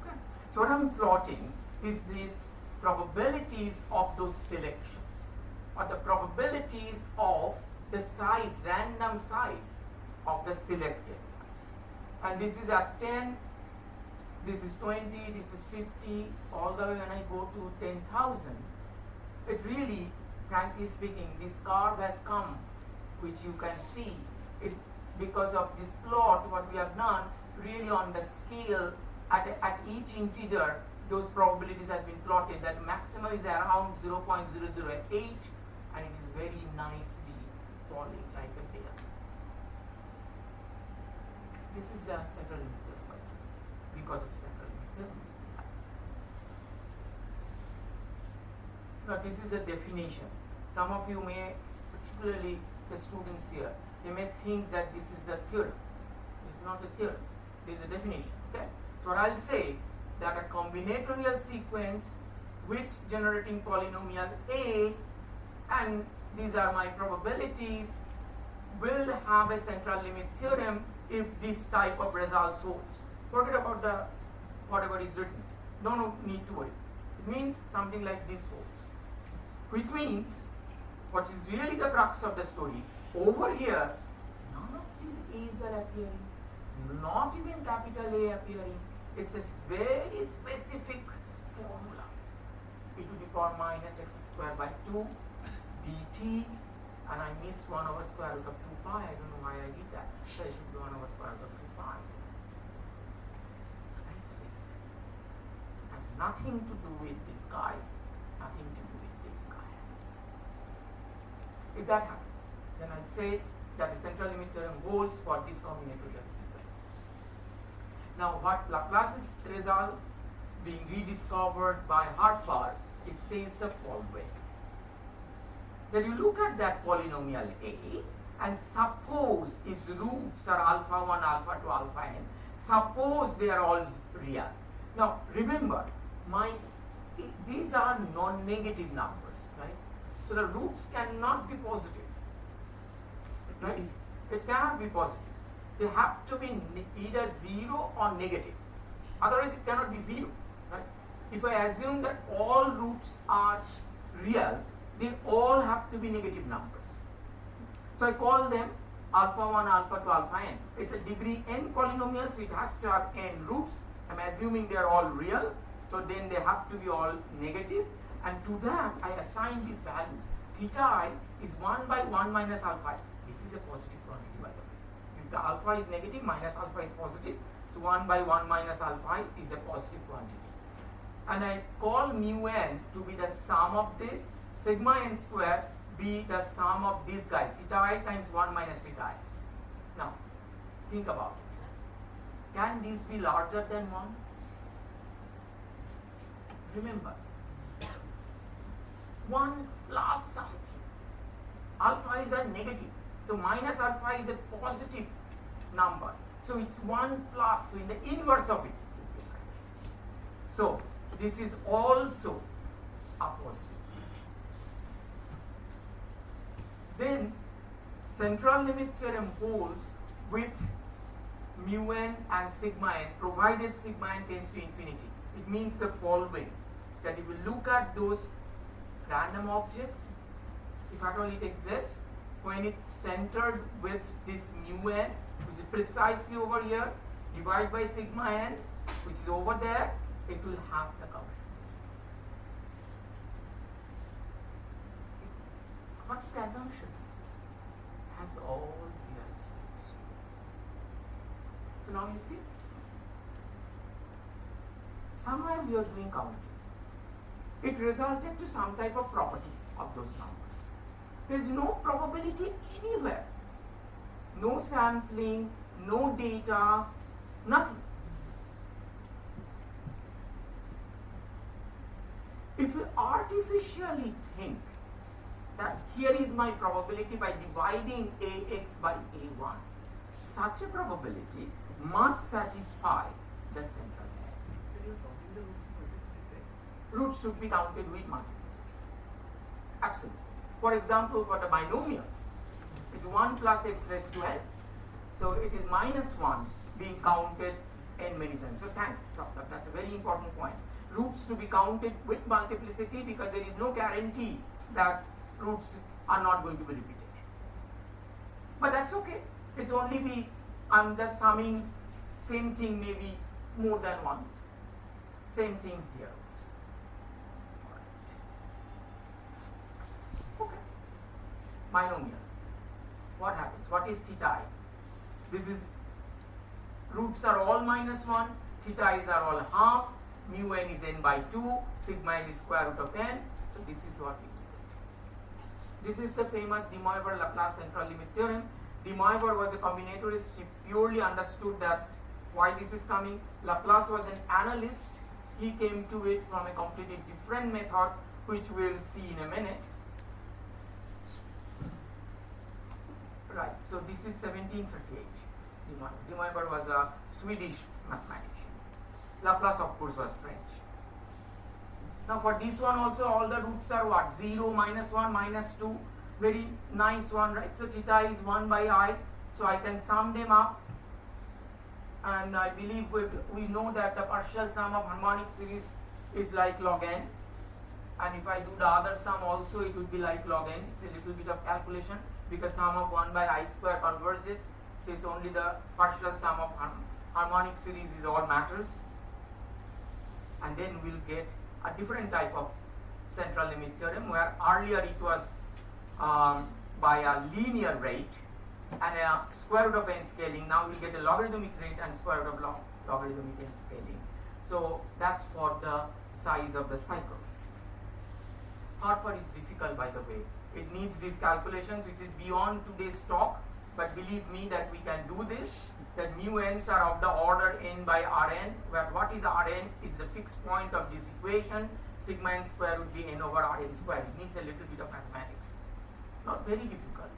Okay. So what I'm plotting is these probabilities of those selections, or the probabilities of the size, random size of the selected ones. And this is at 10, this is 20, this is 50, all the way when I go to 10,000. It really, frankly speaking, this curve has come, which you can see. It's because of this plot, what we have done, really on the scale, at each integer, those probabilities have been plotted. That maximum is around 0.008, and it is very nicely falling like a bear. This is the central limit theorem, because of the central limit theorem. Now this is a definition. Some of you may, particularly the students here, they may think that this is the theorem. This is not the theorem. This is a definition. Okay. So what I'll say, that a combinatorial sequence with generating polynomial A, and these are my probabilities, will have a central limit theorem if this type of result holds. Forget about the whatever is written. Don't need to worry. It means something like this holds. Which means, what is really the crux of the story, over here, none of these A's are appearing, not even capital A appearing. It's a very specific formula. E to the power minus x squared by 2 dt, and I missed 1 over square root of 2 pi. I don't know why I did that. So it should be 1 over square root of 2 pi. Very specific. Has nothing to do with these guys, nothing to do with this guy. If that happens, then I'd say that the central limit theorem holds for these combinatorial sequences. Now, what Laplace's result being rediscovered by Harper, it says the following. That you look at that polynomial A, and suppose its roots are alpha 1, alpha 2, alpha n, suppose they are all real. Now, remember, these are non-negative numbers, right? So the roots cannot be positive, right? It cannot be positive. They have to be either 0 or negative. Otherwise, it cannot be 0, right? If I assume that all roots are real, they all have to be negative numbers. So I call them alpha 1, alpha 2, alpha n. It's a degree n polynomial, so it has to have n roots. I'm assuming they are all real, so then they have to be all negative. And to that, I assign these values. Theta I is 1 by 1 minus alpha. This is a positive quantity, by the way. If the alpha is negative, minus alpha is positive. So 1 by 1 minus alpha is a positive quantity. And I call mu n to be the sum of this, sigma n square be the sum of this guy, theta I times 1 minus theta I. Now, think about it. Can these be larger than 1? Remember, 1 plus something. Alpha is a negative. So minus alpha is a positive number. So it's 1 plus, so in the inverse of it. So this is also a positive. Then central limit theorem holds with mu n and sigma n, provided sigma n tends to infinity. It means the following, that if you look at those random objects, if at all it exists, when it's centered with this mu n, which is precisely over here, divide by sigma n, which is over there, it will have the Gaussian. What's the assumption? Has all real sides. So now you see, somewhere we are doing counting. It resulted to some type of property of those numbers. There is no probability anywhere. No sampling, no data, nothing. If you artificially think that here is my probability by dividing ax by a1, such a probability must satisfy the central limit. So you're counting the roots of multiplicity, right? Roots should be counted with multiplicity. Absolutely. For example, for the binomial, it's 1 plus x raised to n. So it is minus 1 being counted n many times. So thanks, Prof. That's a very important point. Roots to be counted with multiplicity because there is no guarantee that roots are not going to be repeated. But that's okay. It's only I'm just summing same thing maybe more than once. Same thing here. Okay. Binomial. What happens? What is theta I? This is, roots are all minus 1, theta i's are all half, mu n is n by 2, sigma n is square root of n. So this is what we get. This is the famous De Moivre-Laplace central limit theorem. De Moivre was a combinatorist. He purely understood that why this is coming. Laplace was an analyst. He came to it from a completely different method, which we'll see in a minute. Right, so this is 1738. De Moivre was a Swedish mathematician. Laplace, of course, was French. Now for this one also, all the roots are what? 0, minus 1, minus 2. Very nice one, right? So theta is 1 by I. So I can sum them up. And I believe we know that the partial sum of harmonic series is like log n. And if I do the other sum also, it would be like log n. It's a little bit of calculation because sum of 1 by I square converges. So it's only the partial sum of harmonic series is all matters. And then we'll get a different type of central limit theorem where earlier it was by a linear rate and a square root of n scaling. Now we get a logarithmic rate and square root of logarithmic n scaling. So that's for the size of the cycles. Harper is difficult, by the way. It needs these calculations which is beyond today's talk, but believe me that we can do this. That mu n's are of the order n by Rn, where what is Rn is the fixed point of this equation. Sigma n square would be n over Rn square. It needs a little bit of mathematics. Not very difficult.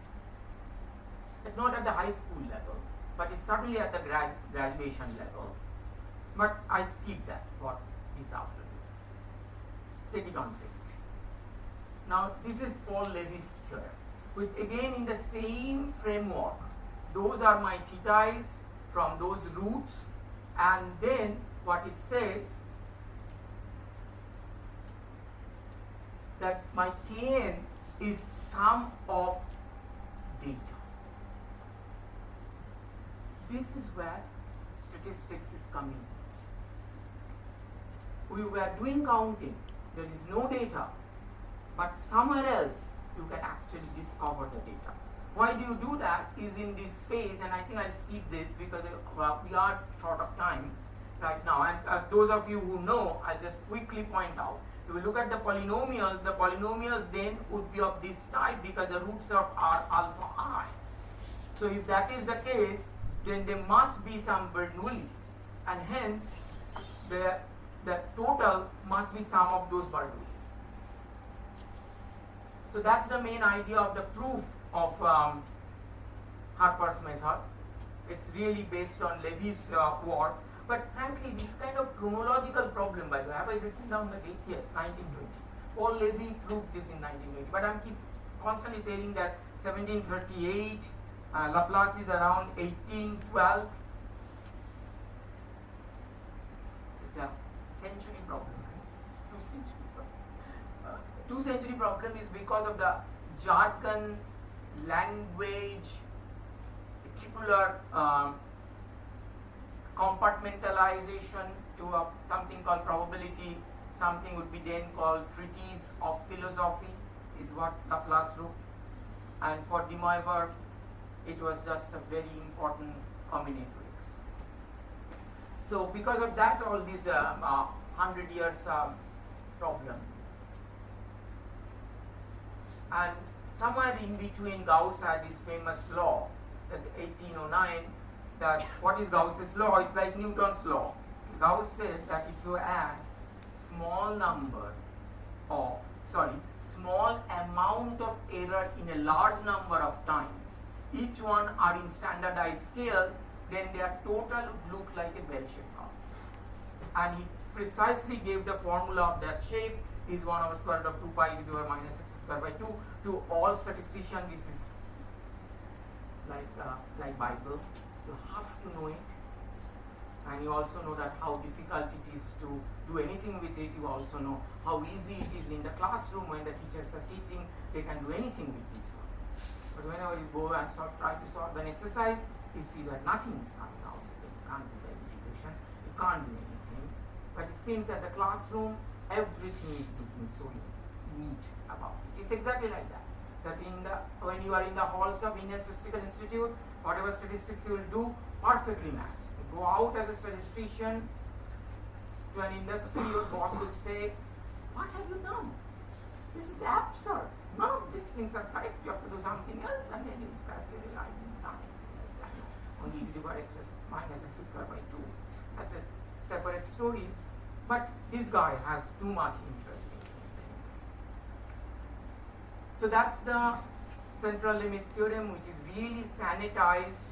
Not at the high school level, but it's certainly at the graduation level. But I skip that for this afternoon. Take it on faith. Now this is Paul Levy's theorem, which again in the same framework. Those are my theta i's from those roots, and then what it says that my kn is sum of data. This is where statistics is coming. We were doing counting, there is no data, but somewhere else you can actually discover the data. Why do you do that is in this space, and I think I'll skip this because we are short of time right now. And those of you who know, I'll just quickly point out. If we look at the polynomials then would be of this type because the roots are alpha I. So if that is the case, then there must be some Bernoulli, and hence the total must be sum of those Bernoullis. So that's the main idea of the proof of Harper's method. It's really based on Levy's work. But frankly, this kind of chronological problem, by the way, have I written down the date? Yes, 1920. Paul Levy proved this in 1920. But I'm constantly telling that 1738, Laplace is around 1812. It's a century problem, right? 2-century problem. 2-century problem is because of the jargon, language, particular compartmentalization to something called probability. Something would be then called treatise of philosophy, is what Laplace wrote. And for De Moivre, it was just a very important combinatorics. So because of that, all these 100 years problem. And somewhere in between, Gauss had his famous law, that 1809, that what is Gauss's law? It's like Newton's law. Gauss said that if you add small amount of error in a large number of times, each one are in standardized scale, then their total would look like a bell-shaped curve. And he precisely gave the formula of that shape is 1 over square root of 2 pi e to the power minus x square by 2. To all statisticians, this is like Bible. You have to know it, and you also know that how difficult it is to do anything with it. You also know how easy it is in the classroom when the teachers are teaching. They can do anything with this one. But whenever you go and try to solve an exercise, you see that nothing is coming out. You can't do the integration. You can't do anything. But it seems that the classroom, everything is looking so neat about it. It's exactly like that. That when you are in the halls of Indian Statistical Institute, whatever statistics you will do, perfectly matched. You go out as a statistician to an industry, your boss will say, "What have you done? This is absurd. None of these things are correct. You have to do something else," and then you scratch your head, "I didn't done it." Only e to the power x minus x square by 2. That's a separate story. But this guy has too much interest in it. So that's the central limit theorem, which is really sanitized.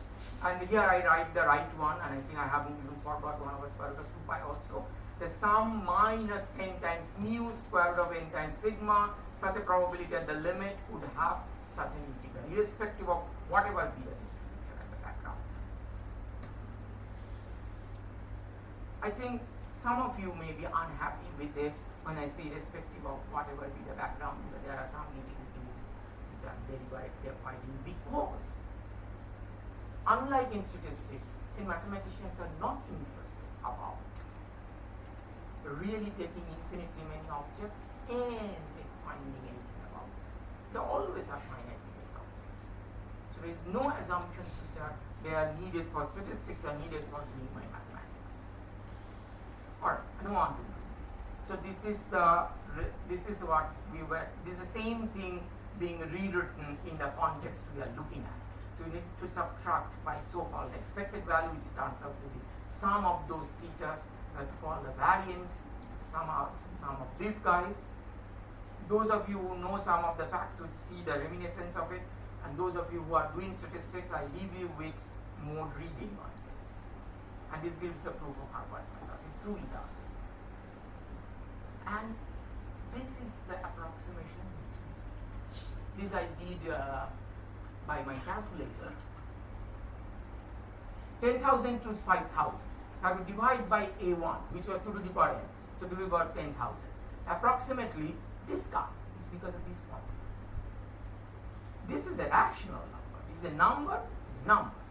And here I write the right one, and I think I haven't even forgot 1 over square root of 2 pi also. The sum minus n times mu square root of n times sigma, such a probability at the limit would have such an integral, irrespective of whatever be the distribution at the background. I think some of you may be unhappy with it when I say irrespective of whatever be the background, but there are some nitty-gritties which are deliberately avoiding, because unlike in statistics, mathematicians are not interested about really taking infinitely many objects and finding anything about it. They always are finitely many objects. So there is no assumptions which are needed for statistics are needed for doing my mathematics. Alright, I don't want to do this. So this is the same thing being rewritten in the context we are looking at. So you need to subtract by so-called expected value, which turns out to be sum of those thetas that call the variance, sum of these guys. Those of you who know some of the facts would see the reminiscence of it, and those of you who are doing statistics, I leave you with more reading on this. And this gives a proof of Harper's method. It truly does. And this is the approximation. This I did by my calculator. 10,000 to 5,000. I will divide by A1, which was 2 to the power n. So to the power 10,000. Approximately, this guy is because of this formula. This is a rational number. This is a number,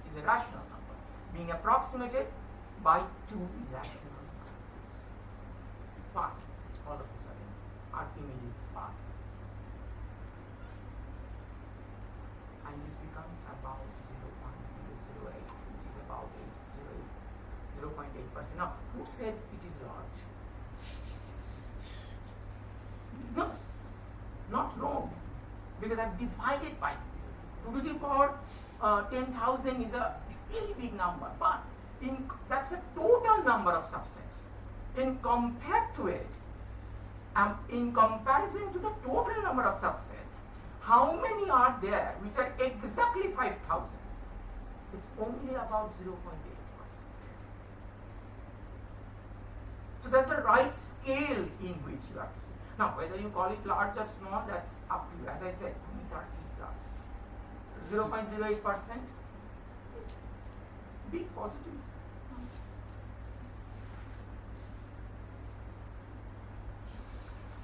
is a rational number, being approximated by 2 irrational numbers. Pi, all of a sudden, Archimedes' pi. And this becomes about 0.008, which is about 0.8%. Now, who said it is large? No, not wrong, because I've divided by this. 2 to the power 10,000 is a really big number, but that's a total number of subsets. In comparison to the total number of subsets, how many are there which are exactly 5,000? It's only about 0.8%. So that's the right scale in which you have to see. Now, whether you call it large or small, that's up to you. As I said, 30 is large. So 0.08%, big positive.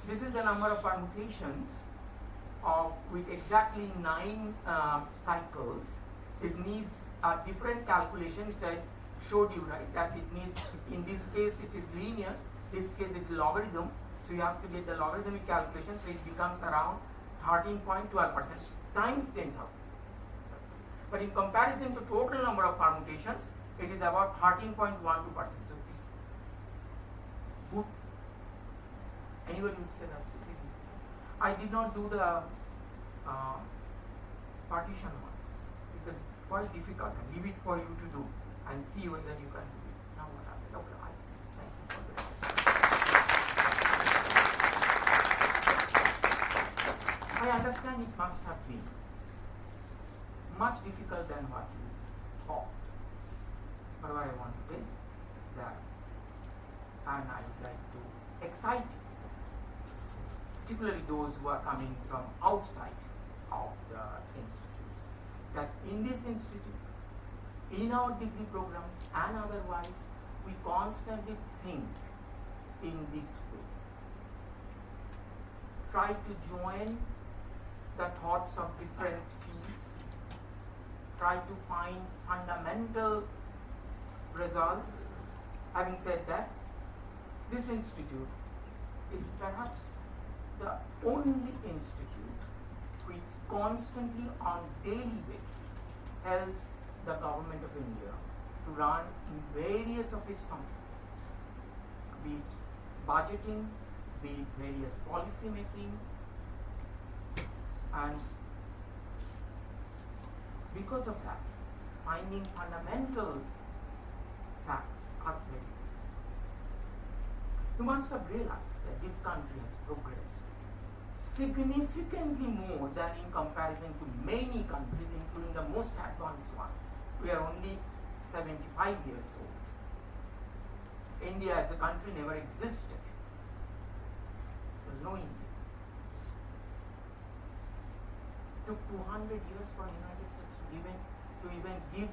This is the number of permutations of with exactly 9 cycles. It needs a different calculation, which I showed you, right? That it needs, in this case it is linear, this case it is logarithm. So you have to get the logarithmic calculation, so it becomes around 13.12% times 10,000. But in comparison to total number of permutations, it is about 13.12%. So it's good. Anybody would say that's easy. I did not do the partition one because it's quite difficult. I leave it for you to do and see whether you can do it. Now what happened? Okay, thank you for that. I understand it must have been much difficult than what you thought. But what I want to say that, and I would like to excite you, particularly those who are coming from outside of the institute, that in this institute, in our degree programs and otherwise, we constantly think in this way. Try to join the thoughts of different fields, try to find fundamental results. Having said that, this institute is perhaps the only institute which constantly on daily basis helps the government of India to run various of its functions, be it budgeting, be it various policy making, and because of that, finding fundamental facts are very difficult. You must have realized that this country has progressed significantly more than in comparison to many countries, including the most advanced one. We are only 75 years old. India as a country never existed. There was no India. It took 200 years for the United States to even give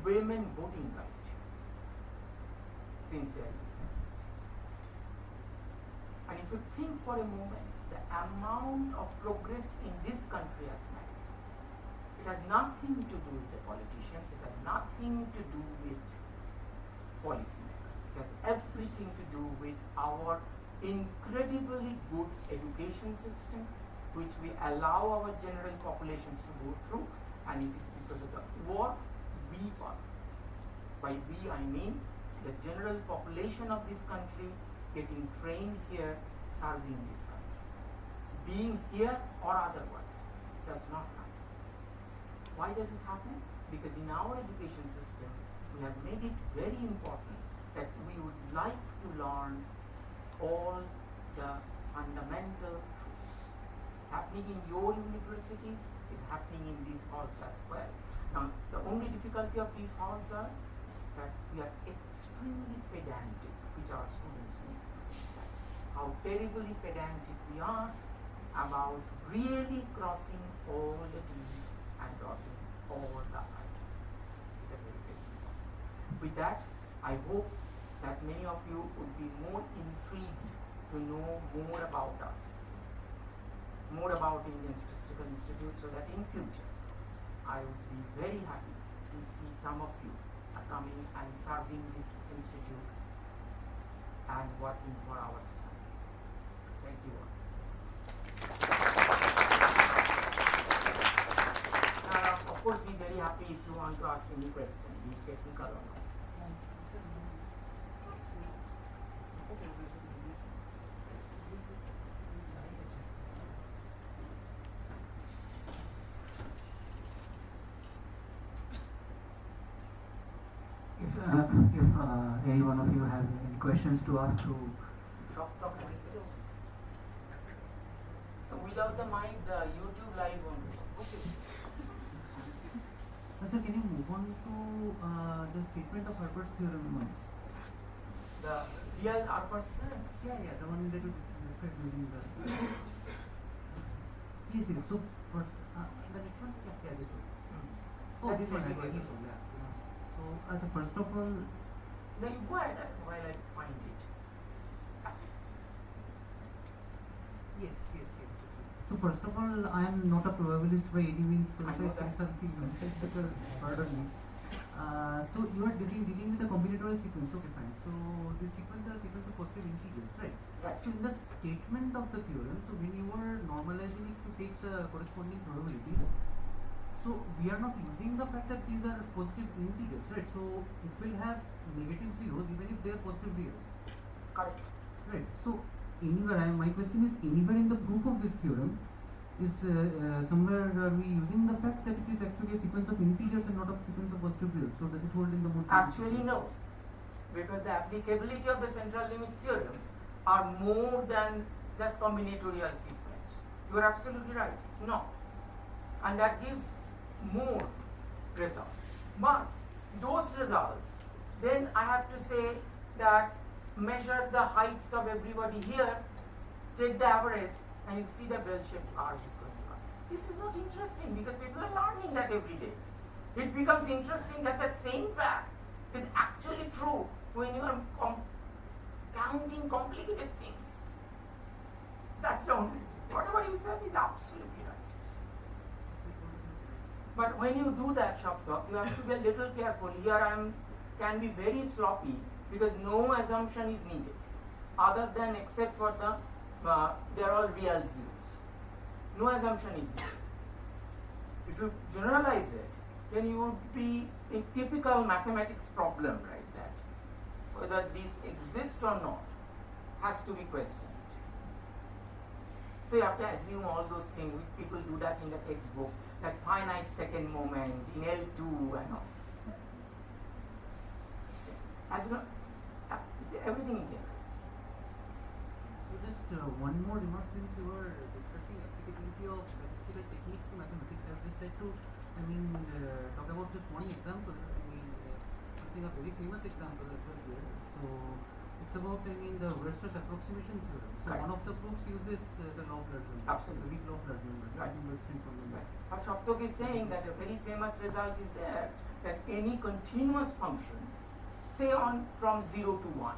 women voting right since their independence. And if you think for a moment, the amount of progress in this country has made, it has nothing to do with the politicians, it has nothing to do with policymakers, it has everything to do with our incredibly good education system, which we allow our general populations to go through, and it is because of the work we work. By we, I mean the general population of this country getting trained here, serving this country. Being here or otherwise does not happen. Why does it happen? Because in our education system, we have made it very important that we would like to learn all the fundamental truths. It's happening in your universities, it's happening in these halls as well. Now, the only difficulty of these halls are that we are extremely pedantic, which our students need. How terribly pedantic we are about really crossing all the T's and dotting all the I's. It's a very big deal. With that, I hope that many of you would be more intrigued to know more about us, more about Indian Statistical Institute, so that in future I would be very happy to see some of you are coming and serving this institute and working for our society. Thank you all. Of course, be very happy if you want to ask any question, be it technical or not. If any one of you have any questions to ask to Drop the mic. So without the mic, the YouTube live won't work. Okay. Sir, can you move on to the statement of Herbert's theorem once? The real are person. Yeah, the one that you described using the. Yes. So first, the next one, this one. Oh, That's this one, very this good. one, yeah. So, first of all, Then you go ahead while I find it. yes. So first of all, I am not a probabilist by any means. So I if know I say that. something nonsensical, pardon me. So you are dealing with a combinatorial sequence. Okay, fine. So this sequence are a sequence of positive integers, right? Right. So in the statement of the theorem, so when you were normalizing it to take the corresponding probabilities, so we are not using the fact that these are positive integers, right? So it will have negative zeros even if they are positive reals. Correct. Right. So anywhere, my question is, anywhere in the proof of this theorem is somewhere are we using the fact that it is actually a sequence of integers and not a sequence of positive reals? So does it hold in the mode? Actually, no. Because the applicability of the central limit theorem are more than just combinatorial sequence. You are absolutely right. It's not. And that gives more results. But those results, then I have to say that measure the heights of everybody here, take the average, and you see the bell-shaped curve is going on. This is not interesting because people are learning that every day. It becomes interesting that that same fact is actually true when you are counting complicated things. That's the only thing. Whatever you said is absolutely right. But when you do that, Shabda, you have to be a little careful. Here can be very sloppy because no assumption is needed, other than except for the they are all real zeros. No assumption is needed. If you generalize it, then you would be a typical mathematics problem, right? That whether these exist or not has to be questioned. So you have to assume all those things. People do that in the textbook, like finite second moment in L2 and all. As you know, everything in general. So just one more remark, since you were discussing applicability of statistical techniques to mathematics, I would just like to, talk about just one example. Something a very famous example as well here. So it's about, the Weierstrass approximation theorem. So Right. one of the proofs uses the law of large numbers. Absolutely. The weak law of large numbers. Right. Right. What Shoptok is saying that a very famous result is there that any continuous function, say from 0 to 1,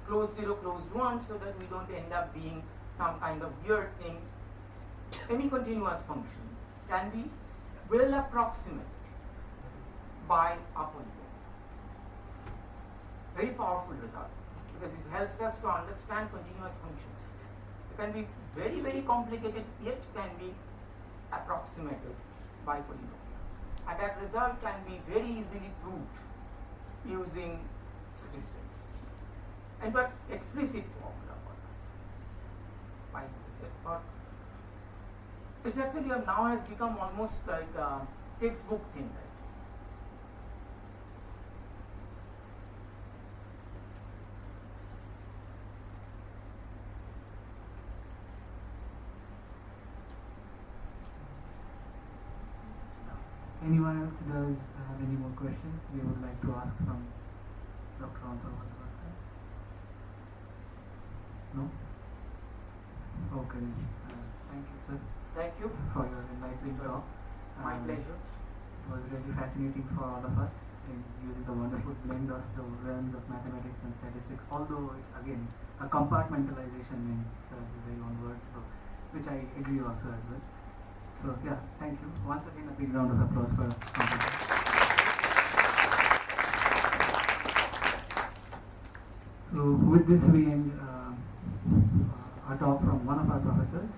closed 0, closed 1, so that we don't end up being some kind of weird things. Any continuous function can be well approximated by upper limit. Very powerful result because it helps us to understand continuous functions. It can be very, very complicated, yet can be approximated by polynomials. And that result can be very easily proved using statistics. And but explicit formula for that. Why is it? But it's actually now has become almost like a textbook thing, right? Anyone else does have any more questions they would like to ask from Dr. Antar Bandyopadhyay? No? Okay. Thank you, sir, Thank you. for your enlightening talk. My pleasure. It was really fascinating for all of us in using the wonderful blend of the realms of mathematics and statistics, although it's again a compartmentalization in sir's very own words, so which I agree also as well. So yeah, thank you. Once again, a big round of applause for Antar. So with this we end a talk from one of our professors.